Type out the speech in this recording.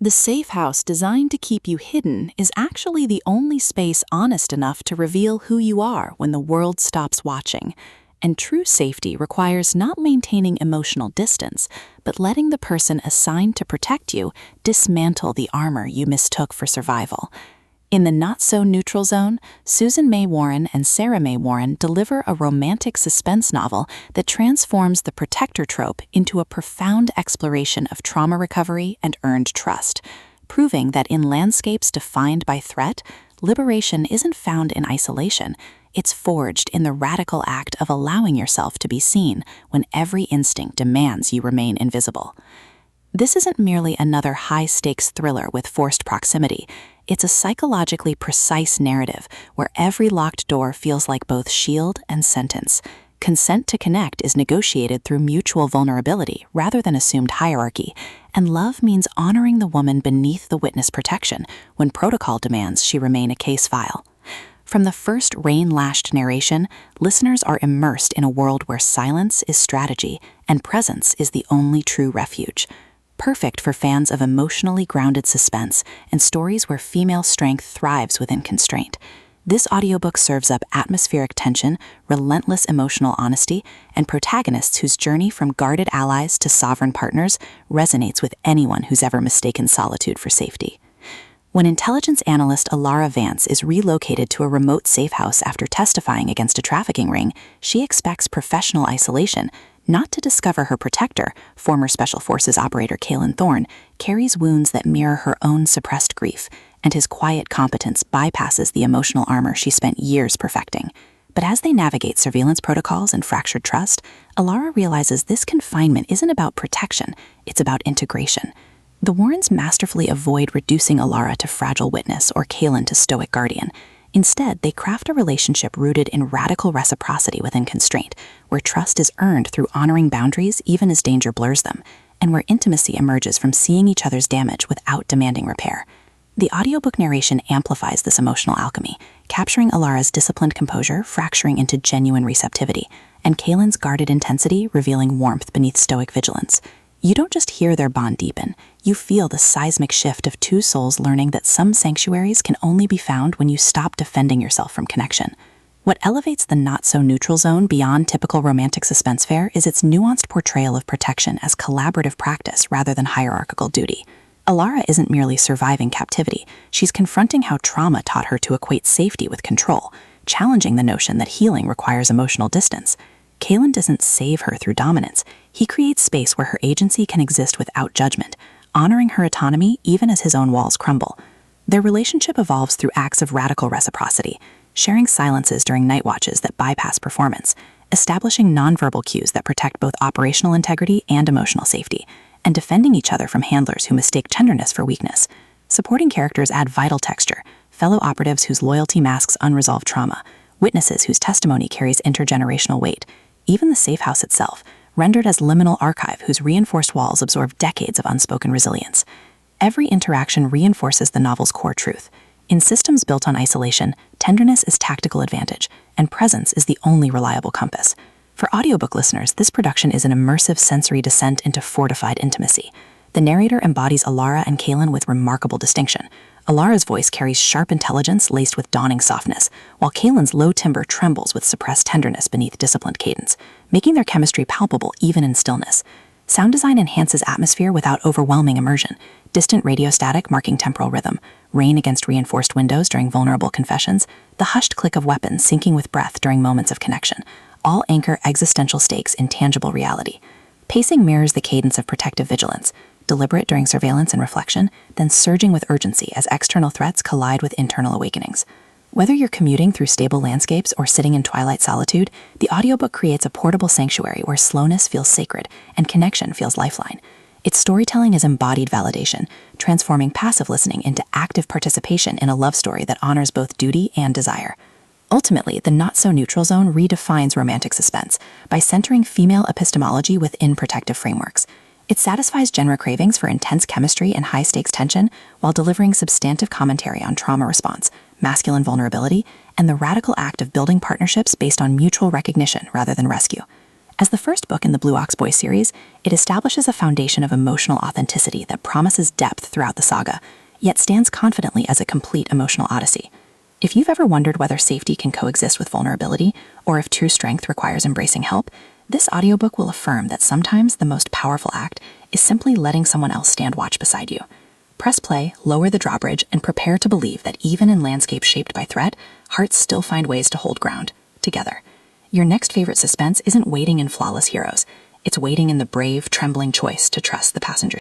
The safe house designed to keep you hidden is actually the only space honest enough to reveal who you are when the world stops watching. And true safety requires not maintaining emotional distance, but letting the person assigned to protect you dismantle the armor you mistook for survival. In the not-so-neutral zone, Susan May Warren and Sarah May Warren deliver a romantic suspense novel that transforms the protector trope into a profound exploration of trauma recovery and earned trust, proving that in landscapes defined by threat, liberation isn't found in isolation. It's forged in the radical act of allowing yourself to be seen when every instinct demands you remain invisible. This isn't merely another high-stakes thriller with forced proximity. It's a psychologically precise narrative where every locked door feels like both shield and sentence. Consent to connect is negotiated through mutual vulnerability rather than assumed hierarchy, and love means honoring the woman beneath the witness protection when protocol demands she remain a case file. From the first rain-lashed narration, listeners are immersed in a world where silence is strategy and presence is the only true refuge. Perfect for fans of emotionally grounded suspense and stories where female strength thrives within constraint. This audiobook serves up atmospheric tension, relentless emotional honesty, and protagonists whose journey from guarded allies to sovereign partners resonates with anyone who's ever mistaken solitude for safety. When intelligence analyst Alara Vance is relocated to a remote safe house after testifying against a trafficking ring, she expects professional isolation. Not to discover her protector, former Special Forces operator Kalen Thorne, carries wounds that mirror her own suppressed grief, and his quiet competence bypasses the emotional armor she spent years perfecting. But as they navigate surveillance protocols and fractured trust, Alara realizes this confinement isn't about protection, it's about integration. The Warrens masterfully avoid reducing Alara to fragile witness or Kalen to stoic guardian. Instead, they craft a relationship rooted in radical reciprocity within constraint, where trust is earned through honoring boundaries even as danger blurs them, and where intimacy emerges from seeing each other's damage without demanding repair. The audiobook narration amplifies this emotional alchemy, capturing Alara's disciplined composure fracturing into genuine receptivity, and Kalen's guarded intensity revealing warmth beneath stoic vigilance. You don't just hear their bond deepen, you feel the seismic shift of two souls learning that some sanctuaries can only be found when you stop defending yourself from connection. What elevates the not-so-neutral zone beyond typical romantic suspense fare is its nuanced portrayal of protection as collaborative practice rather than hierarchical duty. Alara isn't merely surviving captivity, she's confronting how trauma taught her to equate safety with control, challenging the notion that healing requires emotional distance. Kalen doesn't save her through dominance. He creates space where her agency can exist without judgment, honoring her autonomy even as his own walls crumble. Their relationship evolves through acts of radical reciprocity, sharing silences during night watches that bypass performance, establishing nonverbal cues that protect both operational integrity and emotional safety, and defending each other from handlers who mistake tenderness for weakness. Supporting characters add vital texture, fellow operatives whose loyalty masks unresolved trauma, witnesses whose testimony carries intergenerational weight, even the safe house itself, rendered as liminal archive whose reinforced walls absorb decades of unspoken resilience. Every interaction reinforces the novel's core truth. In systems built on isolation, tenderness is tactical advantage, and presence is the only reliable compass. For audiobook listeners, this production is an immersive sensory descent into fortified intimacy. The narrator embodies Alara and Kalen with remarkable distinction. Alara's voice carries sharp intelligence laced with dawning softness, while Kalen's low timbre trembles with suppressed tenderness beneath disciplined cadence, making their chemistry palpable even in stillness. Sound design enhances atmosphere without overwhelming immersion. Distant radio static marking temporal rhythm, rain against reinforced windows during vulnerable confessions, the hushed click of weapons syncing with breath during moments of connection, all anchor existential stakes in tangible reality. Pacing mirrors the cadence of protective vigilance, deliberate during surveillance and reflection, then surging with urgency as external threats collide with internal awakenings. Whether you're commuting through stable landscapes or sitting in twilight solitude, the audiobook creates a portable sanctuary where slowness feels sacred and connection feels lifeline. Its storytelling is embodied validation, transforming passive listening into active participation in a love story that honors both duty and desire. Ultimately, the not-so-neutral zone redefines romantic suspense by centering female epistemology within protective frameworks. It satisfies genre cravings for intense chemistry and high-stakes tension while delivering substantive commentary on trauma response, masculine vulnerability, and the radical act of building partnerships based on mutual recognition rather than rescue. As the first book in the Blue Ox Boy series, it establishes a foundation of emotional authenticity that promises depth throughout the saga, yet stands confidently as a complete emotional odyssey. If you've ever wondered whether safety can coexist with vulnerability, or if true strength requires embracing help, this audiobook will affirm that sometimes the most powerful act is simply letting someone else stand watch beside you. Press play, lower the drawbridge, and prepare to believe that even in landscapes shaped by threat, hearts still find ways to hold ground, together. Your next favorite suspense isn't waiting in flawless heroes. It's waiting in the brave, trembling choice to trust the passenger.